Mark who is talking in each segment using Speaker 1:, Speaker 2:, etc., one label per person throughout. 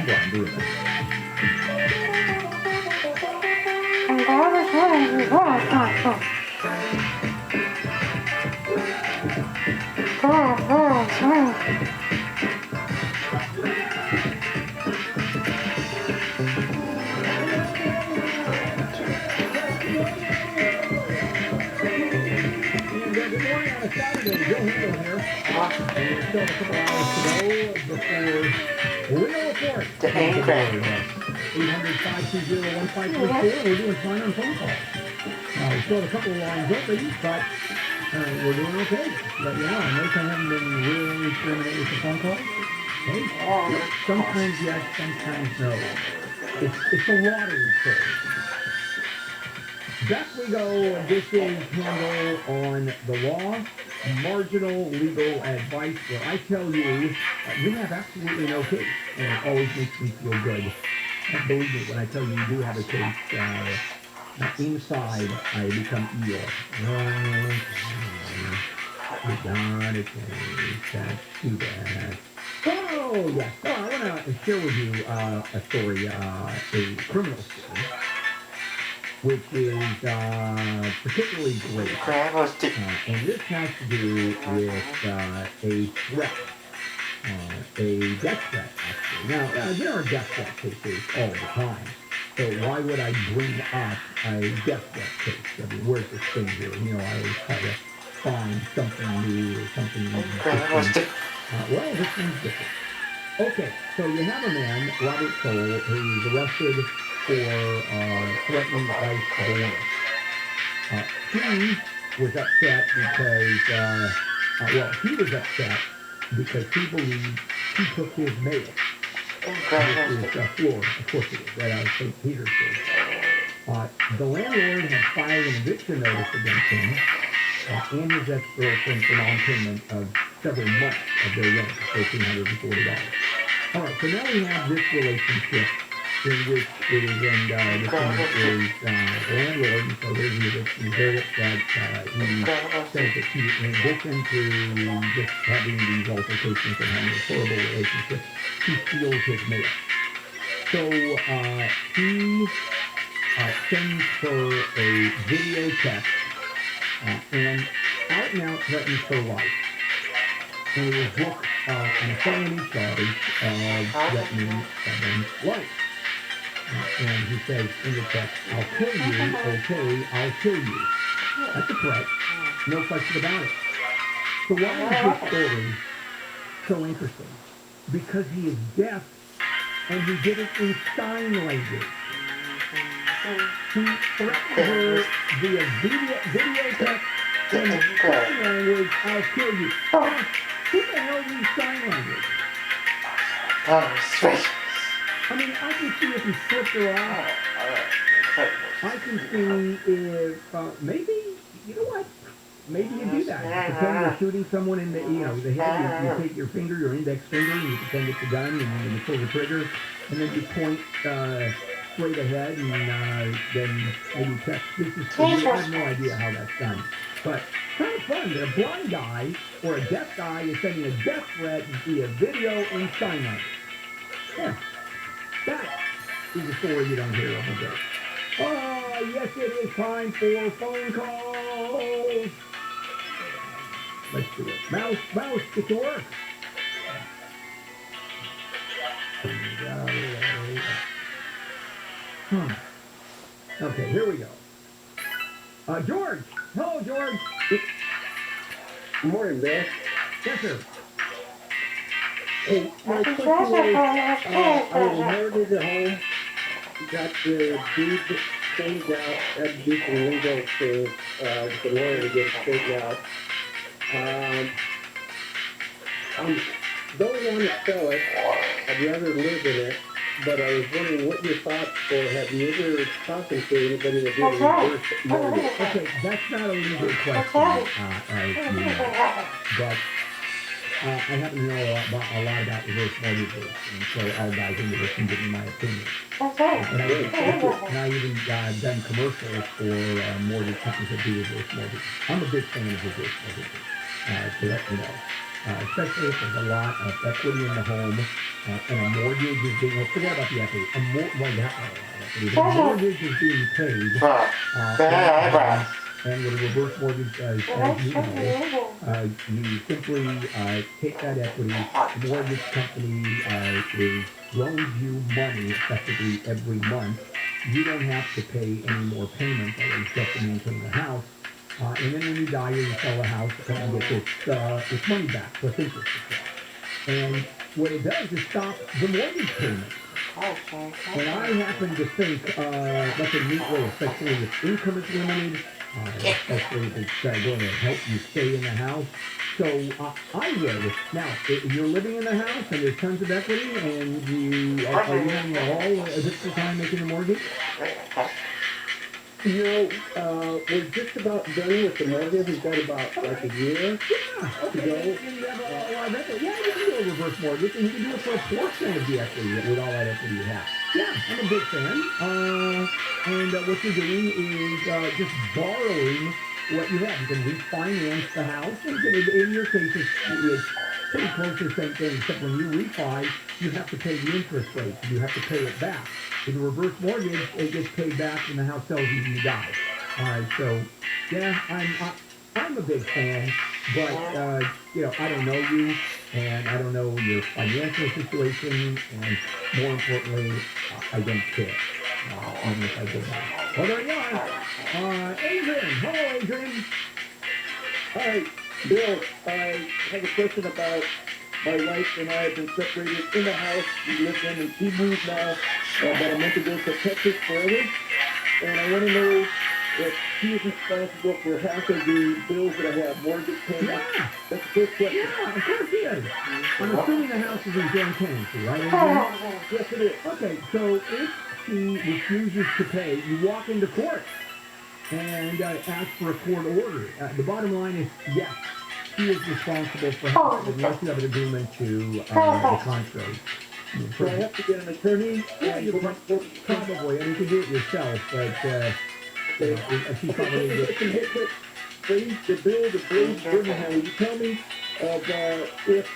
Speaker 1: Brian doing that. Good morning on a Saturday. Joe Handle here. And we're still a couple hours to go before Real Report.
Speaker 2: The anchor.
Speaker 1: 800-520-1534. We're doing fine on phone calls. We still have a couple of lines open, but we're doing okay. But yeah, I notice I haven't been really discriminating with the phone calls. Okay. Sometimes yes, sometimes no. It's a lottery trick. Back we go. This is Handle on the law. Marginal legal advice where I tell you you have absolutely no case, and it always makes me feel good. And believe me when I tell you do have a case, inside I become evil. You got a case, that's too bad. Oh, yes. So I want to share with you a story, a criminal story, which is particularly great. And this has to do with a threat, a death threat, actually. Now, there are death threat cases all the time. So why would I bring up a death threat case? I mean, where's the thing here? You know, I always try to find something new or something different. Well, this one's different. Okay, so you have a man, Robert Cole, who's arrested for threatening the life of a woman. He was upset because, he was upset because he believed he took his mail. This is Florida, of course it is, right out of St. Petersburg. The landlord had filed an eviction notice against him and his ex-girlfriend for non-payment of several months of their rent, $1,340. All right, so now we have this relationship in which it is, and this one is landlord, and so there's the eviction verdict that he says that he, in addition to just having these altercations and having a horrible relationship, he steals his mail. So he sends her a video text and out and out threatens her life. And it was just an felony charge of threatening someone's life. And he says in the text, I'll kill you, okay, I'll kill you. That's a threat. No question about it. So why is this story so interesting? Because he is deaf and he did it in sign language. He threatened her via video text and sign language, I'll kill you. Who the hell reads sign language? I mean, I can see if he flipped her off. I can see if, maybe, you know what? Maybe you do that. Pretend you're shooting someone in the, the head. You take your finger, your index finger, and you pretend it's a gun, and you pull the trigger, and then you point straight ahead, and then maybe text. This is for you. I have no idea how that's done. But kind of fun that a blind guy or a deaf guy is sending a death threat via video and sign language. Yeah. That is a story you don't hear every day. Oh, yes, it is time for phone calls. Let's do it. Mouse, get to work. Okay, here we go. George. Hello, George.
Speaker 3: Good morning, Bill.
Speaker 1: Yes, sir.
Speaker 3: Hey, my question is, I inherited a home, got the deed changed out, had to do some legal to the lawyer to get it straightened out. I don't want to sell it. I'd rather live in it, but I was wondering what your thoughts were. Have you ever talking to anybody that did a reverse mortgage?
Speaker 1: Okay, that's not a legal question, but I happen to know a lot about reverse mortgages, and so I'll dive into this and give you my opinion. And I even done commercials for mortgage companies that do reverse mortgages. I'm a big fan of reverse mortgages, to let you know. Especially if there's a lot of equity in the home, and a mortgage is being, well, forget about the equity, the mortgage is being paid, and with a reverse mortgage, as you know, you simply take that equity, the mortgage company loans you money effectively every month. You don't have to pay any more payments, or just to maintain the house. And then when you die or you sell the house, and you get this money back plus interest. And what it does is stop the mortgage payment. And I happen to think that's a neat way, especially if income is limited, especially if it's going to help you stay in the house. So I would. Now, if you're living in the house and there's tons of equity, and you are you having a difficult time making a mortgage?
Speaker 3: You know, we're just about done with the mortgage. We've got about like a year to go.
Speaker 1: You can do a reverse mortgage, and you can do it for a portion of the equity with all that equity you have. Yeah, I'm a big fan. And what you're doing is just borrowing what you have. You can refinance the house, and in your case, it's pretty close to the same thing, except when you refi, you have to pay the interest rate. You have to pay it back. With a reverse mortgage, it gets paid back when the house sells you and you die. So yeah, I'm a big fan, but I don't know you, and I don't know your financial situation, and more importantly, I don't care. Even if I did that. Well, there you are. Adrian. Hello, Adrian.
Speaker 3: Hi, Bill. I have a question about my wife and I have been separated in the house we lived in, and she moved now about a month ago to Texas forever. And I want to know if she is responsible for half of the bills that I have, mortgage payments.
Speaker 1: Yeah.
Speaker 3: That's the first question.
Speaker 1: Yeah, of course he is. I'm assuming the house is in joint tenancy, right, Adrian?
Speaker 3: Yes, it is.
Speaker 1: Okay, so if she refuses to pay, you walk into court and ask for a court order. The bottom line is, yes, she is responsible for half unless you have an agreement to the contrary.
Speaker 3: So I have to get an attorney?
Speaker 1: Yeah, you probably. I mean, you can do it yourself, but she probably
Speaker 3: The bill, the Blaze Birmingham, will you tell me of if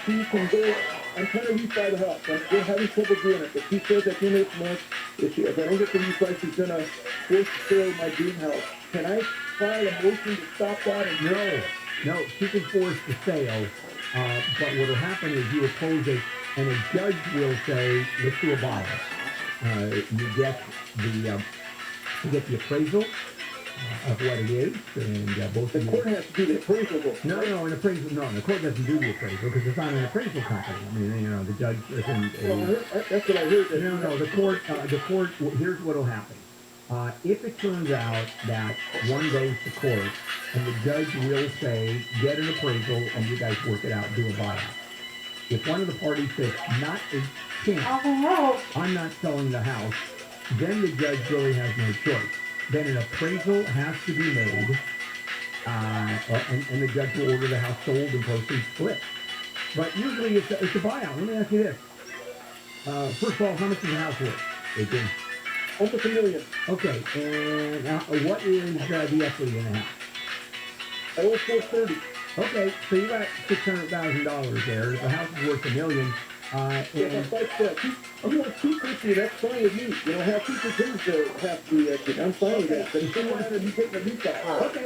Speaker 3: she can go, I'm trying to refi the house. I'm still having trouble doing it, but she says at the end of this month, if I don't get the refi, she's going to force to sell my dream house. Can I file a motion to stop that? And
Speaker 1: No, she can force the sale, but what will happen is you oppose it, and a judge will say, let's do a buyout. You get the appraisal of what it is, and both
Speaker 3: the
Speaker 1: of you...
Speaker 3: court has to do the appraisal.
Speaker 1: No, the court doesn't do the appraisal, because it's not an appraisal company. I mean, the judge isn't...
Speaker 3: Well, that's what I heard.
Speaker 1: No, the court, here's what will happen. If it turns out that one goes to court, and the judge will say, get an appraisal, and you guys work it out, do a buyout. If one of the parties says, not a chance, I'm not selling the house, then the judge really has no choice. Then an appraisal has to be made, and the judge will order the house sold and proceeds split. But usually it's a buyout. Let me ask you this. First of all, how much is the house worth? It's
Speaker 3: almost $1 million.
Speaker 1: Okay, and what is the equity in the house?
Speaker 3: I owe $430,000.
Speaker 1: Okay, so you got $600,000 there. The house is worth $1 million.
Speaker 3: If you want 250, that's fine with me. You know, have 2% to have the equity. I'm fine with that. But if you want to be taking a refi.
Speaker 1: Okay,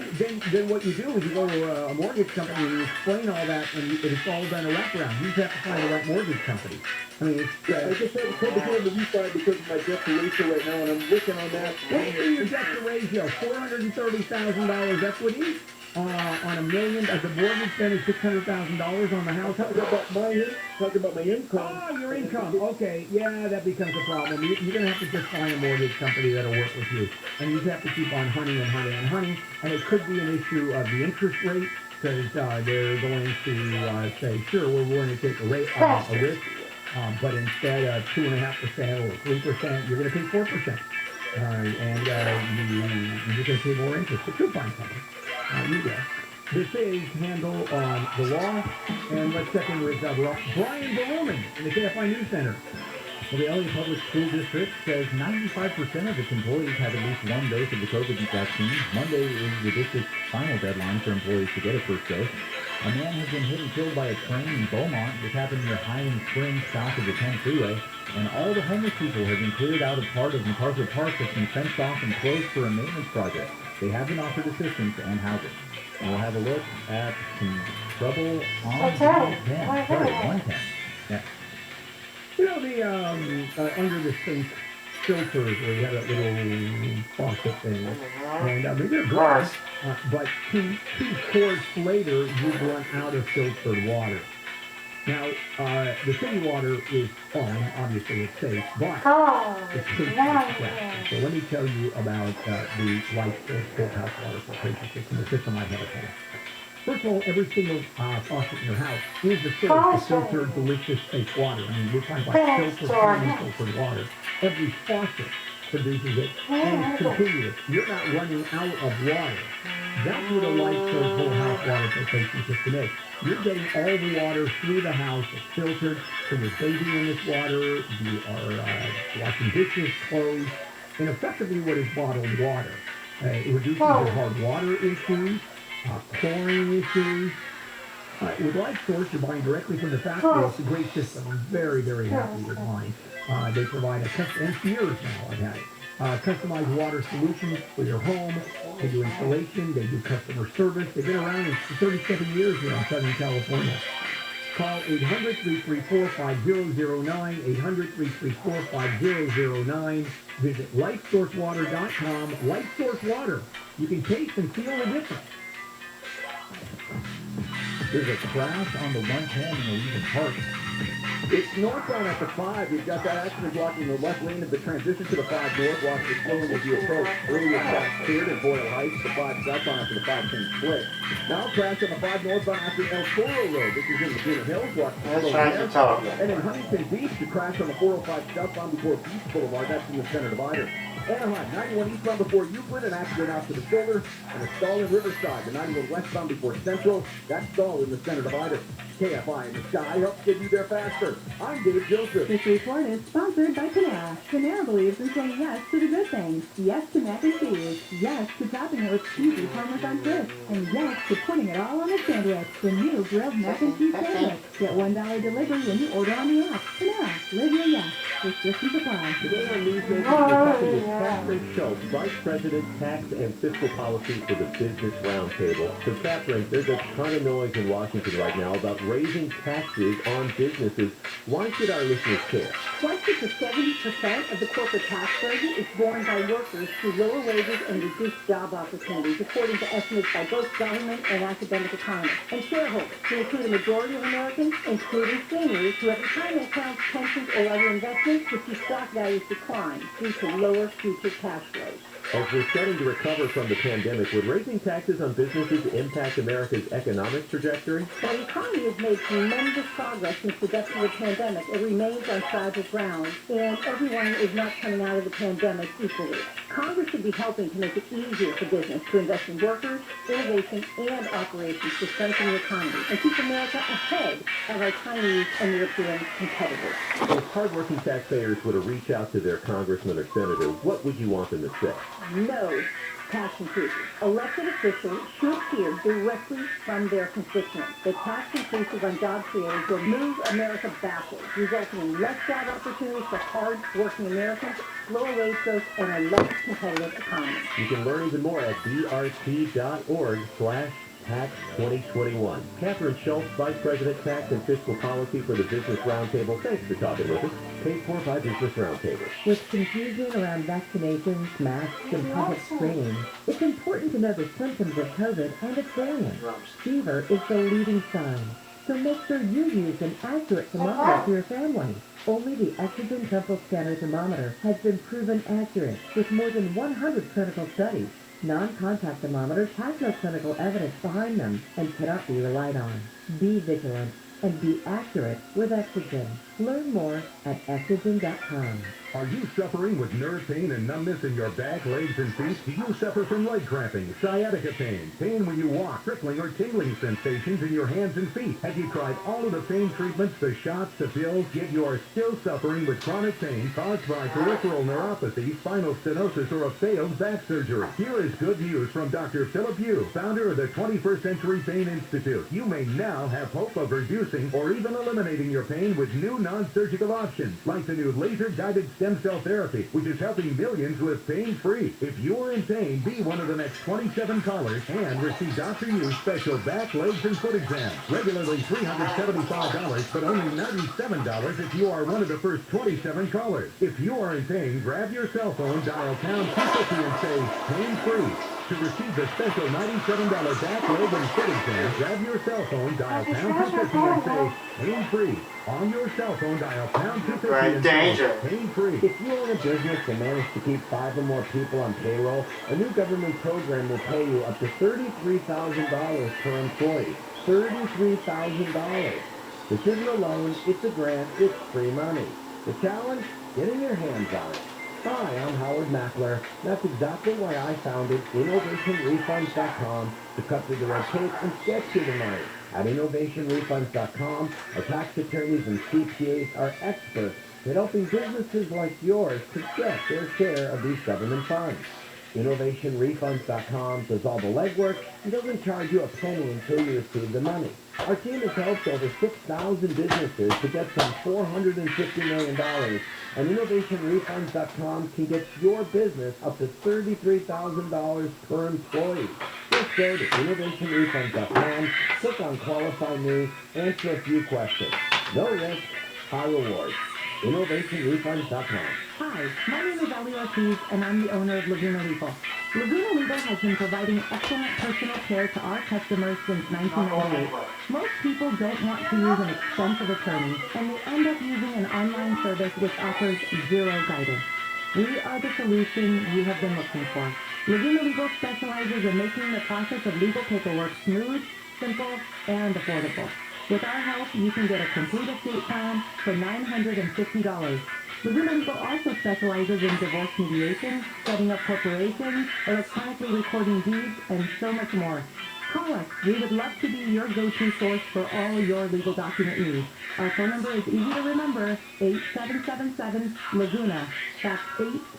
Speaker 1: then what you do is you go to a mortgage company and you explain all that, and it's all done a wraparound. You just have to find the right mortgage company. I mean,
Speaker 3: I just have trouble doing the refi because of my debt to ratio right now, and I'm working on that.
Speaker 1: What is your debt to ratio? $430,000 equity? On $1 million, the mortgage then is $600,000 on the house.
Speaker 3: Talking about my income.
Speaker 1: Oh, your income. Okay, yeah, that becomes a problem. You're going to have to just find a mortgage company that'll work with you. And you have to keep on hunting. And it could be an issue of the interest rate, because they're going to say, sure, we're willing to take a risk, but instead of 2.5% or 3%, you're going to pay 4%. And you're going to pay more interest. But you'll find something. You go. This is Handle on the Law, and let's check in with Brian Berumen in the KFI News Center.
Speaker 2: Well, the LA Public School District says 95% of its employees have at least one dose of the COVID vaccine. Monday is the district's final deadline for employees to get a first dose. A man has been hit and killed by a train in Beaumont. This happened near Highland Springs, south of the 10 freeway. And all the homeless people have been cleared out of part of MacArthur Park that's been fenced off and closed for a maintenance project. They have been offered assistance and housing. And we'll have a look at some trouble on 110. Sorry, 110. Yeah.
Speaker 1: You know, the, under the sink filters where you have that little faucet thing, and I mean, they're good, but two cords later, you've run out of filtered water. Now, the city water is fine, obviously it's safe, but it's safe. So let me tell you about the Light Source Full House Water Filtration System, the system I have at home. First of all, every single faucet in your house is the source of filtered, delicious, safe water. I mean, we're talking about filtered, unfiltered water. Every faucet produces it, and it's continuous. You're not running out of water. That's what a Light Source Whole House Water Filtration System is. You're getting all the water through the house. It's filtered, so you're bathing in this water. You are washing dishes, clothes, and effectively what is bottled water. It reduces your hard water issues, chlorine issues. With Light Source, you're buying directly from the factory. It's a great system. I'm very, very happy with mine. They provide a custom, and for years now I've had it. Customized water solutions for your home. They do installation. They do customer service. They've been around for 37 years here in Southern California. Call 800-334-5009, 800-334-5009. Visit lightsourcewater.com. Light Source Water. You can taste and feel the difference.
Speaker 2: There's a crash on the 110 in Elysian Park.
Speaker 3: It's northbound at the 5. You've got that accident blocking the left lane of the transition to the 5 north. Watch the slowing as you approach. Earlier crash cleared in Boyle Heights. The 5 southbound after the 510 split. Now crash on the 5 northbound after El Toro Road. This is in Laguna Hills. Watch the and in Huntington Beach, the crash on the 405 southbound before Beach Boulevard. That's in the center divider. Anaheim, 91 eastbound before Euclid, an accident out to the shoulder, and a stall in Riverside. The 91 westbound before Central, that stall in the center divider. KFI in the sky helps get you there faster. I'm Dave Joseph.
Speaker 4: This report is sponsored by Panera. Panera believes in saying yes to the good things. Yes to mac and cheese. Yes to topping it with cheesy Parmesan twist. And yes to putting it all on a sandwich. The new grilled mac and cheese sandwich. Get $1 delivery when you order on the app. Panera. Live your yes. Restrictions apply.
Speaker 3: Today on Newsmaker, we're talking with Catherine Schultz, Vice President, Tax and Fiscal Policy for the Business Roundtable. So, Catherine, there's a ton of noise in Washington right now about raising taxes on businesses. Why should our listeners care?
Speaker 4: 20 to 70% of the corporate tax burden is borne by workers through lower wages and reduced job opportunities, according to estimates by both government and academic economists. And shareholders, who include a majority of Americans, including seniors who have retirement accounts, pensions, or other investments, to see stock values decline due to lower future cash flows.
Speaker 3: As we're starting to recover from the pandemic, would raising taxes on businesses impact America's economic trajectory?
Speaker 4: While the economy has made tremendous progress since the depths of the pandemic, it remains on fragile ground, and everyone is not coming out of the pandemic equally. Congress should be helping to make it easier for business to invest in workers, innovation, and operations to strengthen the economy and keep America ahead of our Chinese and European competitors.
Speaker 3: If hardworking taxpayers were to reach out to their congressman or senator, what would you want them to say?
Speaker 4: No tax increases. Elected officials should hear directly from their constituents that tax increases on job creators will move America backwards, resulting in less job opportunities for hard-working Americans, lower wage growth, and a less competitive economy.
Speaker 3: You can learn even more at brt.org/Tax 2021. Catherine Schultz, Vice President, Tax and Fiscal Policy for the Business Roundtable. Thanks for talking with us. Paid for by Business Roundtable.
Speaker 5: With confusion around vaccinations, masks, and public screening, it's important to know the symptoms of COVID and its variants. Fever is the leading sign, so make sure you use an accurate thermometer for your family. Only the Exogen Temple Scanner thermometer has been proven accurate with more than 100 clinical studies. Non-contact thermometers have no clinical evidence behind them and cannot be relied on. Be vigilant and be accurate with Exogen. Learn more at Exogen.com.
Speaker 6: Are you suffering with nerve pain and numbness in your back, legs, and feet? Do you suffer from leg cramping, sciatica pain, pain when you walk, prickling or tingling sensations in your hands and feet? Have you tried all of the pain treatments, the shots, the pills, yet you are still suffering with chronic pain caused by peripheral neuropathy, spinal stenosis, or a failed back surgery? Here is good news from Dr. Philip Yu, founder of the 21st Century Pain Institute. You may now have hope of reducing or even eliminating your pain with new non-surgical options, like the new laser-guided stem cell therapy, which is helping millions live pain-free. If you're in pain, be one of the next 27 callers and receive Dr. Yu's special back, legs, and foot exams. Regularly $375, but only $97 if you are one of the first 27 callers. If you are in pain, grab your cell phone, dial pound 250 and say pain-free. To receive the special $97 back, leg, and foot exam, grab your cell phone, dial pound 250 and say pain-free. On your cell phone, dial pound 250 and say pain-free.
Speaker 2: If you own a business and manage to keep 5 or more people on payroll, a new government program will pay you up to $33,000 per employee. $33,000. This isn't a loan, it's a grant, it's free money. The challenge? Getting your hands on it. Hi, I'm Howard Mackler. That's exactly why I founded InnovationRefunds.com, to cut through the red tape and get you the money. At InnovationRefunds.com, our tax attorneys and CPAs are experts at helping businesses like yours to get their share of these government funds. InnovationRefunds.com does all the legwork and doesn't charge you a penny until you receive the money. Our team has helped over 6,000 businesses to get some $450 million, and InnovationRefunds.com can get your business up to $33,000 per employee. Just go to InnovationRefunds.com, click on Qualify Me, answer a few questions. No risk, high rewards. InnovationRefunds.com.
Speaker 4: Hi, my name is Ali Ortiz, and I'm the owner of Laguna Legal. Laguna Legal has been providing excellent personal care to our customers since 1998. Most people don't want to use an expensive attorney, and they end up using an online service which offers zero guidance. We are the solution you have been looking for. Laguna Legal specializes in making the process of legal paperwork smooth, simple, and affordable. With our help, you can get a complete estate plan for $950. Laguna Legal also specializes in divorce mediation, setting up corporations, electronically recording deeds, and so much more. Call us. We would love to be your go-to source for all your legal document needs. Our phone number is easy to remember, 8777-LAGUNA. That's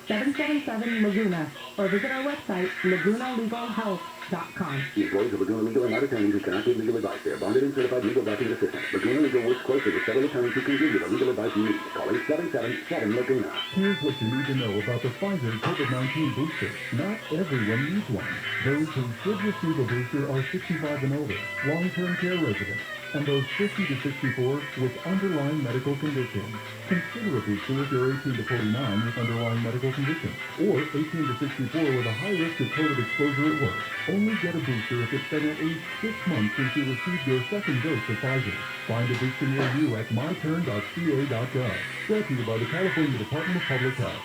Speaker 4: 8777-LAGUNA. Or visit our website, lagunalegalhealth.com.
Speaker 7: The employees of Laguna Legal are not attorneys who cannot give legal advice. They are bonded and certified legal document assistants. Laguna Legal works closely with several attorneys who can give you the legal advice you need. Call 8777-LAGUNA.
Speaker 6: Here's what you need to know about the Pfizer COVID-19 booster. Not everyone needs one. Those who should receive a booster are 65 and over, long-term care residents, and those 50 to 64 with underlying medical conditions. Consider a booster if you're 18 to 49 with underlying medical conditions, or 18 to 64 with a high risk of COVID exposure at work. Only get a booster if it's been at least 6 months since you received your second dose of Pfizer. Find a booster near you at myturn.ca.gov. Brought to you by the California Department of Public Health.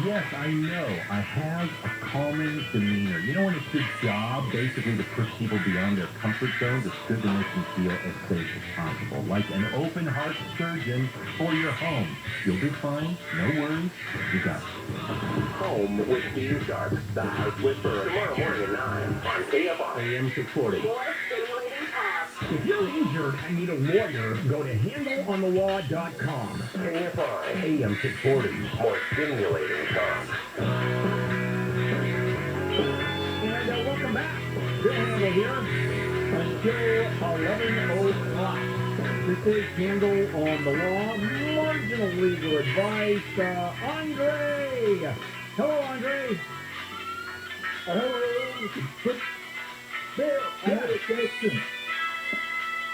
Speaker 2: Yes, I know. I have a calming demeanor. You know, when it's your job, basically, to push people beyond their comfort zones, it's good to make them feel as safe as possible. Like an open-heart surgeon for your home. You'll be fine. No worries. You got it.
Speaker 7: Home with Steve Sharp, the House Whisperer. Tomorrow morning at 9 on KFI AM 640.
Speaker 1: If you're injured and need a lawyer, go to handleonthelaw.com.
Speaker 7: KFI AM 640. More stimulating talk.
Speaker 1: And welcome back. Bill Handle here until 11 o'clock. This is Handle on the Law, marginal legal advice. Andre. Hello, Andre.
Speaker 3: Hello. Bill, I have a question.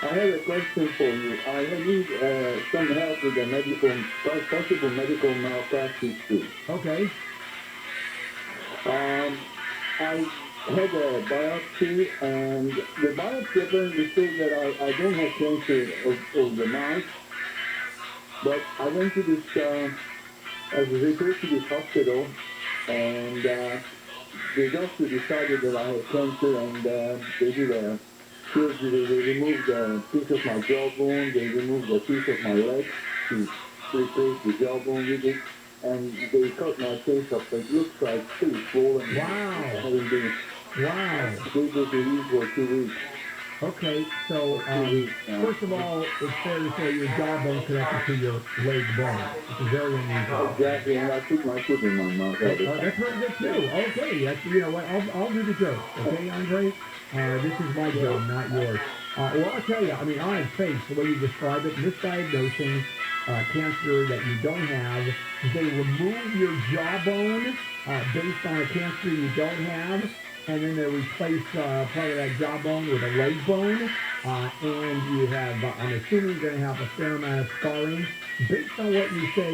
Speaker 3: I have a question for you. I need some help with a possible medical malpractice suit.
Speaker 1: Okay.
Speaker 3: I had a biopsy, and the biopsy apparently showed that I don't have cancer of the mouth. But I went to this, I was referred to this hospital, and the doctor decided that I had cancer, and they did a surgery. They removed a piece of my jawbone, they removed a piece of my leg to replace the jawbone with it. and they cut my case up. It looks like pretty swollen.
Speaker 1: Wow.
Speaker 3: Having been
Speaker 1: Wow.
Speaker 3: gave it a use for 2 weeks.
Speaker 1: Okay, so first of all, it's fair to say your jawbone connected to your leg bone, which is very unusual.
Speaker 3: Exactly, and I put my foot in my mouth.
Speaker 1: That's very good too. Okay, that's, you know what? I'll do the joke. Okay, Andre. This is my joke, not yours. Well, I'll tell you. I mean, on its face, the way you describe it, misdiagnosing cancer that you don't have, they remove your jawbone based on a cancer you don't have, and then they replace part of that jawbone with a leg bone, and you have, I'm assuming you're going to have a fair amount of scarring. Based on what you say,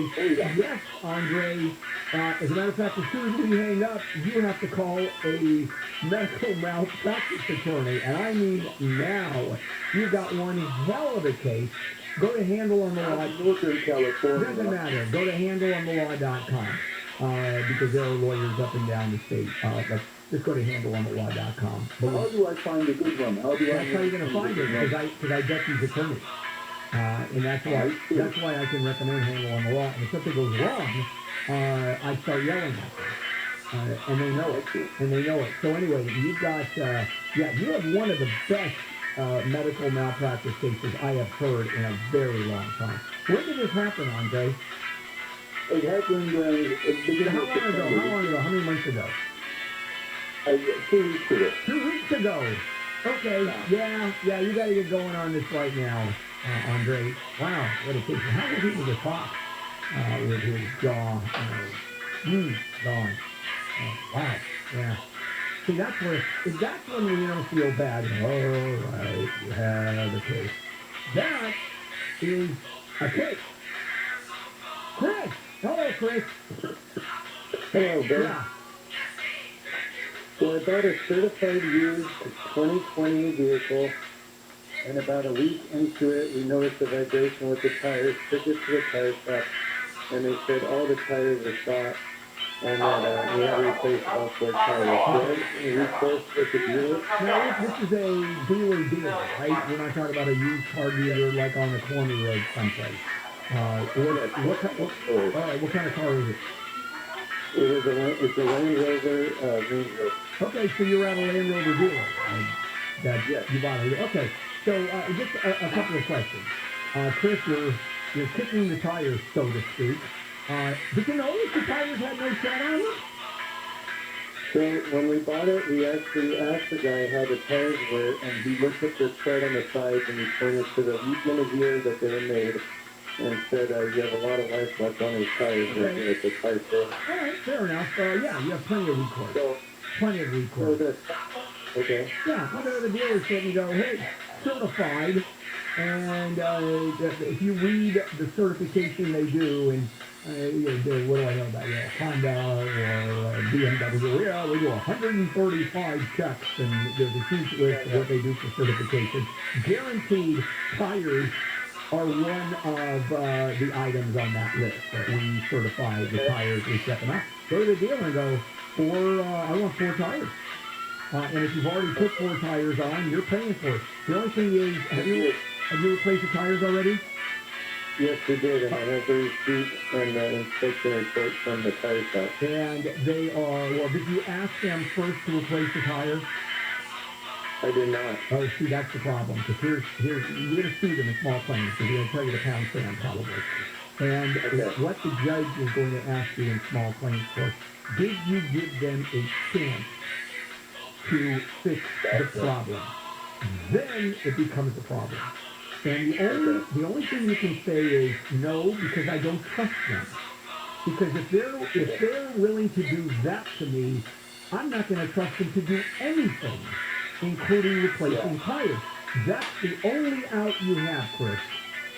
Speaker 1: yes, Andre, as a matter of fact, as soon as we hang up, you have to call a medical malpractice attorney, and I mean now. You've got one hell of a case. Go to handleonthelaw.
Speaker 3: Northern California.
Speaker 1: Doesn't matter. Go to handleonthelaw.com because there are lawyers up and down the state. Just go to handleonthelaw.com.
Speaker 3: How do I find a good one? How do I?
Speaker 1: That's how you're going to find it because I get these attorneys. And that's why I can recommend Handle on the Law. And if something goes wrong, I start yelling at them. And they know it. So anyway, you've got, you have one of the best medical malpractice cases I have heard in a very long time. When did this happen, Andre?
Speaker 3: It happened
Speaker 1: How long ago? How many months ago?
Speaker 3: 2 weeks ago.
Speaker 1: 2 weeks ago. Okay, yeah, you got to get going on this right now, Andre. Wow, what a case. How was he to talk with his jaw gone? Wow, yeah. See, that's when we don't feel bad. All right, you have a case. That is a case. Chris! Hello, Chris.
Speaker 3: Hello, Bill.
Speaker 1: Yeah.
Speaker 3: So I bought a certified used 2020 vehicle, and about a week into it, we noticed a vibration with the tires, took it to the tire shop, and they said all the tires are shot, and that we had to replace all 4 tires. So we replaced with the dealer.
Speaker 1: Now, this is a dealer, right? We're not talking about a used car dealer like on the corner of someplace. What kind of car is it?
Speaker 3: It's a Land Rover, Range Rover.
Speaker 1: Okay, so you're at a Land Rover dealer. You bought it. Okay, so just a couple of questions. Chris, you're kicking the tires, so to speak. Did you notice the tires had no tread on them?
Speaker 3: So when we bought it, we actually asked the guy how the tires were, and he looked at the tread on the sides, and he pointed to the weekend of year that they were made, and said you have a lot of life left on these tires at the tire store.
Speaker 1: All right, fair enough. Yeah, you have plenty of recourse.
Speaker 3: Okay.
Speaker 1: Yeah, I'll go to the dealership and go, hey, certified. And if you read the certification they do, and what do I know about Honda or BMW? Yeah, we do 135 checks, and there's a huge list of what they do for certification. Guaranteed tires are one of the items on that list that we certify the tires, we set them up. Go to the dealer and go, I want 4 tires. And if you've already put 4 tires on, you're paying for it. The only thing is, have you replaced the tires already?
Speaker 3: Yes, we did, and I have the receipt and the inspection report from the tire shop.
Speaker 1: And they are, well, did you ask them first to replace the tires?
Speaker 3: I did not.
Speaker 1: Oh, see, that's the problem, because here's you're going to sue them in small claims, because they're going to tell you to pound sand, probably. And what the judge is going to ask you in small claims for, did you give them a chance to fix the problem? Then it becomes a problem. And the only thing you can say is no, because I don't trust them. Because if they're willing to do that to me, I'm not going to trust them to do anything, including replacing tires. That's the only out you have, Chris.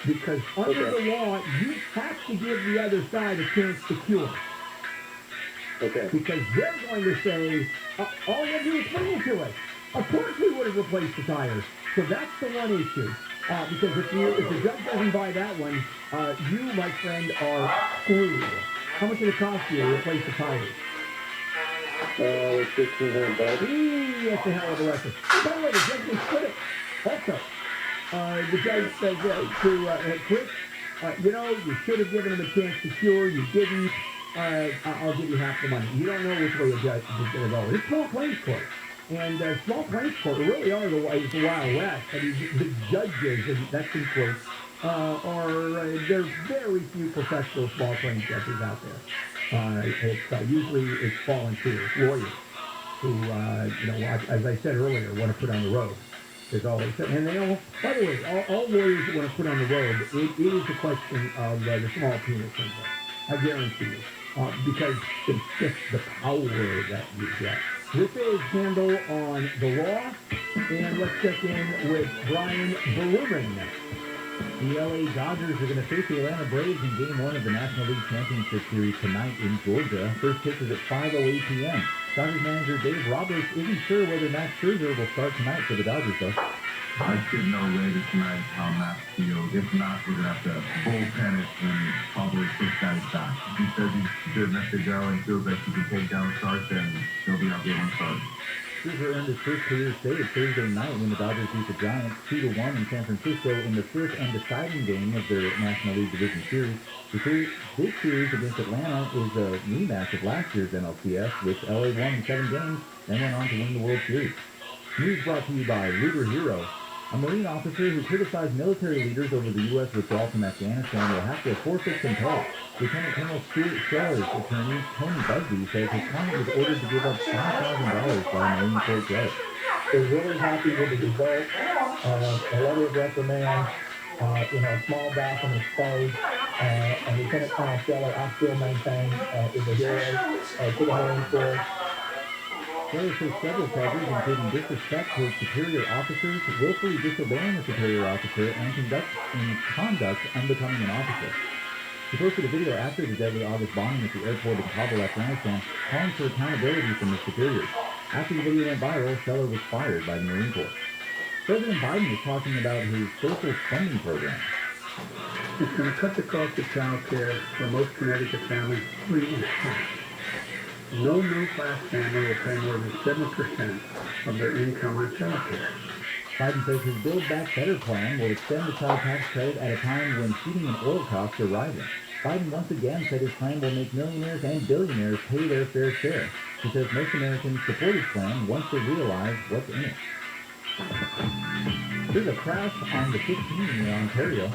Speaker 1: Because under the law, you have to give the other side a chance to cure.
Speaker 3: Okay.
Speaker 1: Because they're going to say, all you have to do is bring it to us. Of course we would have replaced the tires. So that's the one issue. Because if the judge doesn't buy that one, you, my friend, are screwed. How much did it cost you to replace the tires?
Speaker 3: $1,500.
Speaker 1: That's a hell of a record. By the way, the judge may split it. Also, the judge says to Chris, you should have given him a chance to cure. You didn't. I'll give you half the money. You don't know which way a judge is going to go. It's small claims court. And small claims court really are the Wild West. I mean, the judges, and that's in quotes, there are very few professional small claims judges out there. Usually it's volunteers, lawyers, who, as I said earlier, want to put on the robe. There's always, and they all, by the way, all lawyers that want to put on the robe, it is a question of the small penis syndrome. I guarantee you. Because it's just the power that you get. This is Handle on the Law, and let's check in with Brian Berubin.
Speaker 2: The LA Dodgers are going to face the Atlanta Braves in Game 1 of the National League Championship Series tonight in Georgia. First pitch is at 5:08 p.m. Dodgers manager Dave Roberts isn't sure whether Max Scherzer will start tonight for the Dodgers, though.
Speaker 8: I should know later tonight how Max feels. If not, we're going to have to bullpen it and probably push guys back. He says he's good enough to go and feels like he can take down starts, and he'll be our game on start.
Speaker 2: Scherzer earned his first career save Thursday night when the Dodgers beat the Giants 2-1 in San Francisco in the first and deciding game of their National League Division Series. This series against Atlanta is a rematch of last year's NLCS, which LA won in 7 games, then went on to win the World Series. News brought to you by Luger Hero. A Marine officer who criticized military leaders over the U.S. withdrawal from Afghanistan will have to forfeit some pay. Lieutenant Colonel Stuart Scheller's attorney, Tony Busby, says his client was ordered to give up $5,000 by a Marine court judge.
Speaker 3: We're really happy with the result. A letter of reprimand, a small document exposed, and Lieutenant Colonel Scheller, I still maintain, is a hero to the Marine Corps.
Speaker 2: Scheller says several charges, including disrespect towards superior officers, willfully disobeying a superior officer, and conduct unbecoming an officer. He posted a video after the deadly August bombing at the airport in Kabul, Afghanistan, calling for accountability from his superiors. After the video went viral, Scheller was fired by the Marine Corps. President Biden is talking about his social spending program.
Speaker 9: It's going to cut the cost of child care for most Connecticut families 3.5. No middle-class family will pay more than 7% of their income on child care.
Speaker 2: Biden says his Build Back Better plan will extend the child tax credit at a time when heating and oil costs are rising. Biden once again said his plan will make millionaires and billionaires pay their fair share. He says most Americans support his plan once they realize what's in it. There's a crash on the 15 in Ontario.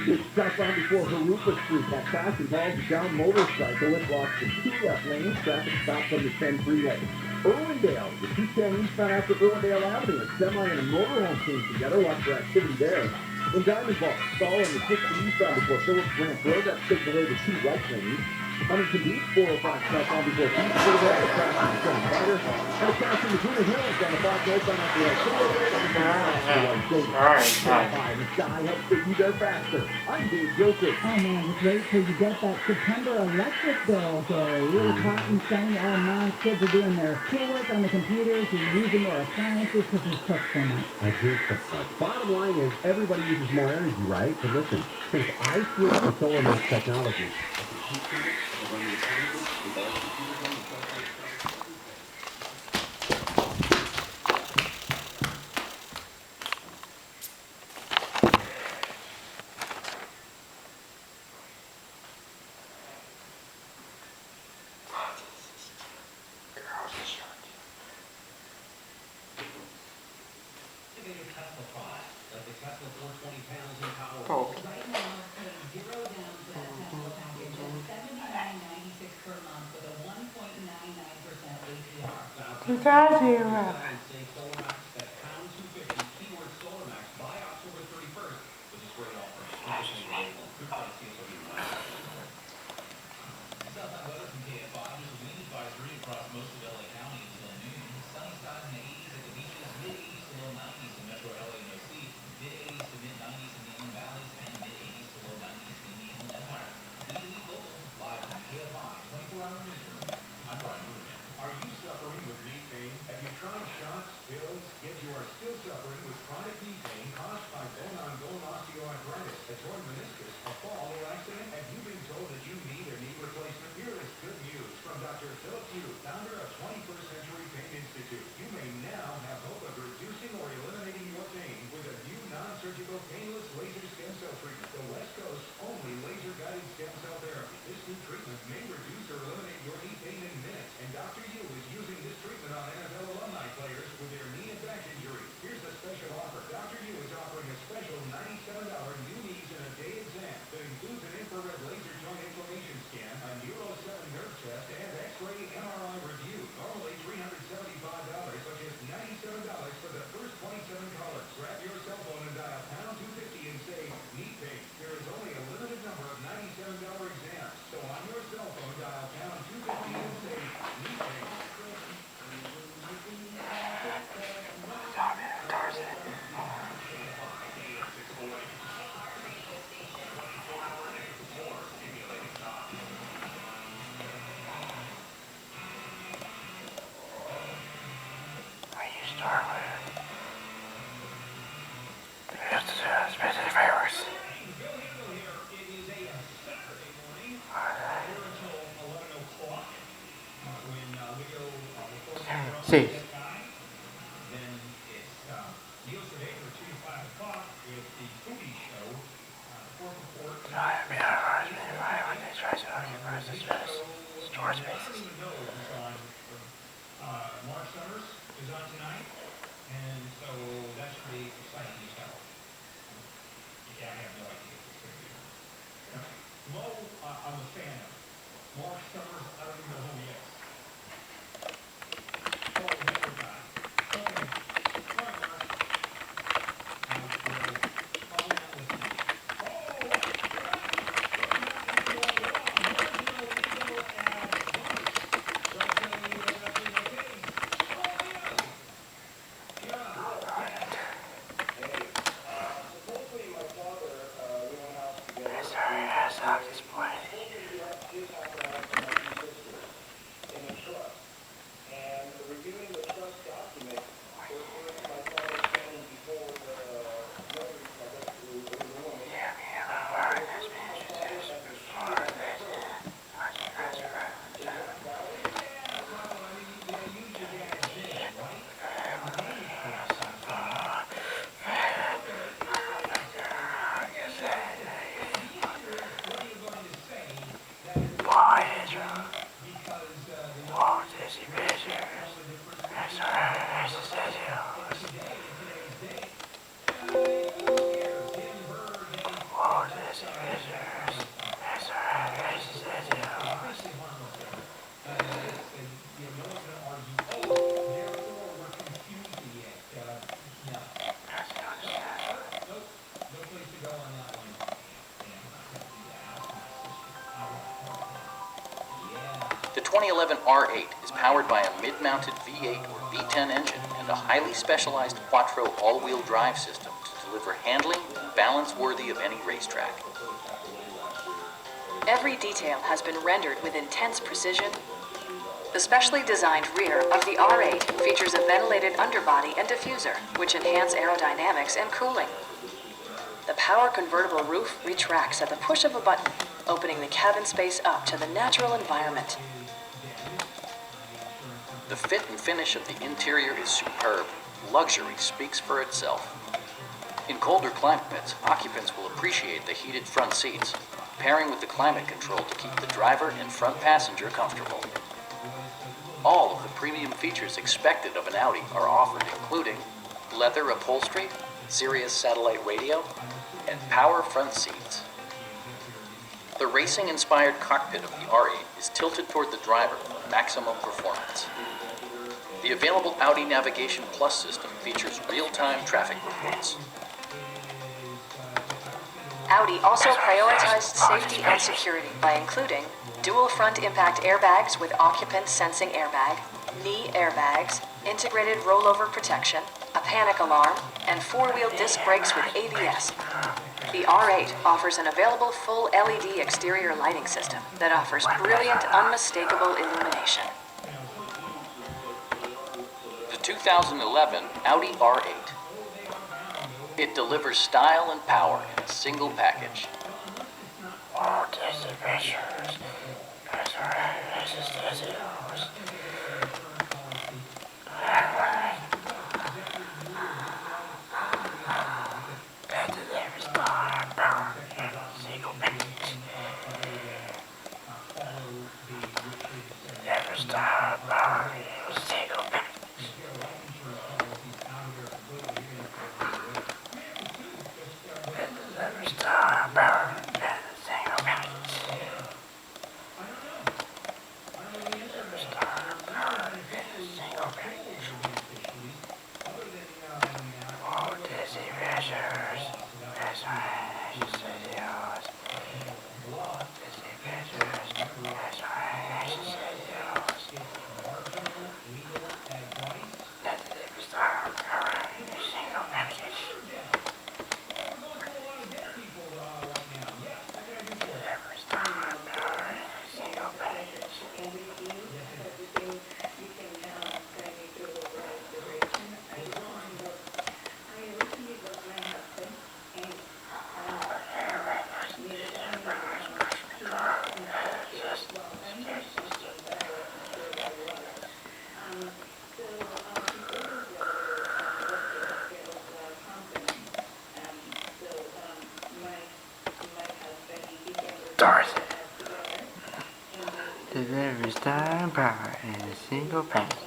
Speaker 1: It's southbound before Harupa Street. That crash involves a down motorcycle that blocks the 2 left lanes. Traffic stops on the 10 freeway. Irwindale, the 210 eastbound after Irwindale Avenue. A semi and a motorhome came together. Watch for activity there. In Diamond Bar, stall on the 60 eastbound before Phillips Ranch Road. That takes away the 2 right lanes. Huntington Beach, 405 southbound before Peach Boulevard. A crash on the 7 Fighter. And a crash in between the hills on the 5 northbound after the the sky helps get you there faster. I'm Dave Joseph.
Speaker 5: Oh man, just wait till you get that September electric bill, Gary. Really hot and sunny all month. Kids are doing their schoolwork on the computers and using their appliances because it's took so much.
Speaker 1: I do. Bottom line is everybody uses more energy, right? But listen, since I switched to solar-based technology,
Speaker 10: You got here.
Speaker 11: This new treatment may reduce or eliminate
Speaker 6: Dr. U is using this treatment on NFL alumni players with their knee and back injuries. Here's the special offer. Dr. U is offering a special $97 new knees in a day exam that includes an infrared laser joint inflammation scan, a Neuro 7 nerve test, and X-ray MRI review. Normally $375, but just $97 for the first 27 callers. Grab your cell phone and dial pound 250 and say knee pain. There is only a limited number of $97 exams. So on your cell phone, dial pound 250 and say knee pain.
Speaker 11: Sí.
Speaker 6: Mark Summers is on tonight, and so that should be exciting as hell. Yeah, I have no idea if it's going to be. Low, I'm a fan of. Mark Summers, I don't even know who he is. Oh, never mind. Okay. All right, Mark. I will probably not listen to you.
Speaker 12: The 2011 R8 is powered by a mid-mounted V8 or V10 engine and a highly specialized quattro all-wheel drive system to deliver handling and balance worthy of any racetrack.
Speaker 13: Every detail has been rendered with intense precision. The specially designed rear of the R8 features a ventilated underbody and diffuser, which enhance aerodynamics and cooling. The power convertible roof retracts at the push of a button, opening the cabin space up to the natural environment.
Speaker 12: The fit and finish of the interior is superb. Luxury speaks for itself. In colder climates, occupants will appreciate the heated front seats, pairing with the climate control to keep the driver and front passenger comfortable. All of the premium features expected of an Audi are offered, including leather upholstery, Sirius satellite radio, and power front seats. The racing-inspired cockpit of the R8 is tilted toward the driver for maximum performance. The available Audi Navigation Plus system features real-time traffic reports.
Speaker 13: Audi also prioritized safety and security by including dual front impact airbags with occupant sensing airbag, knee airbags, integrated rollover protection, a panic alarm, and four-wheel disc brakes with ABS. The R8 offers an available full LED exterior lighting system that offers brilliant, unmistakable illumination.
Speaker 12: The 2011 Audi R8. It delivers style and power in a single package.
Speaker 11: star power in a single package. Let's star power in a single package. Star power in a single package. Walt Disney Pictures, Disney Studios. Walt Disney Pictures, Disney Studios. Let's star power in a single package. Let's star power in a single package. Darth. Deliver star power in a single package.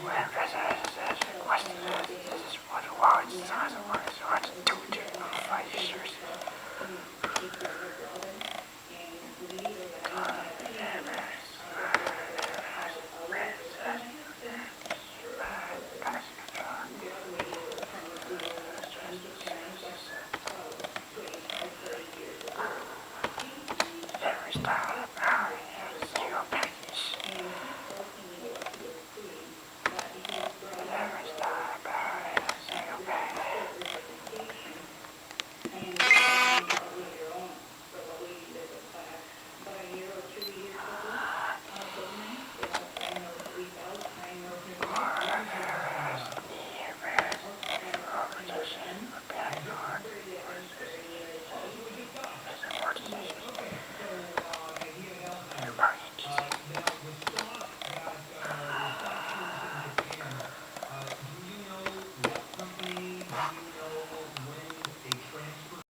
Speaker 11: When President says, this is what the world is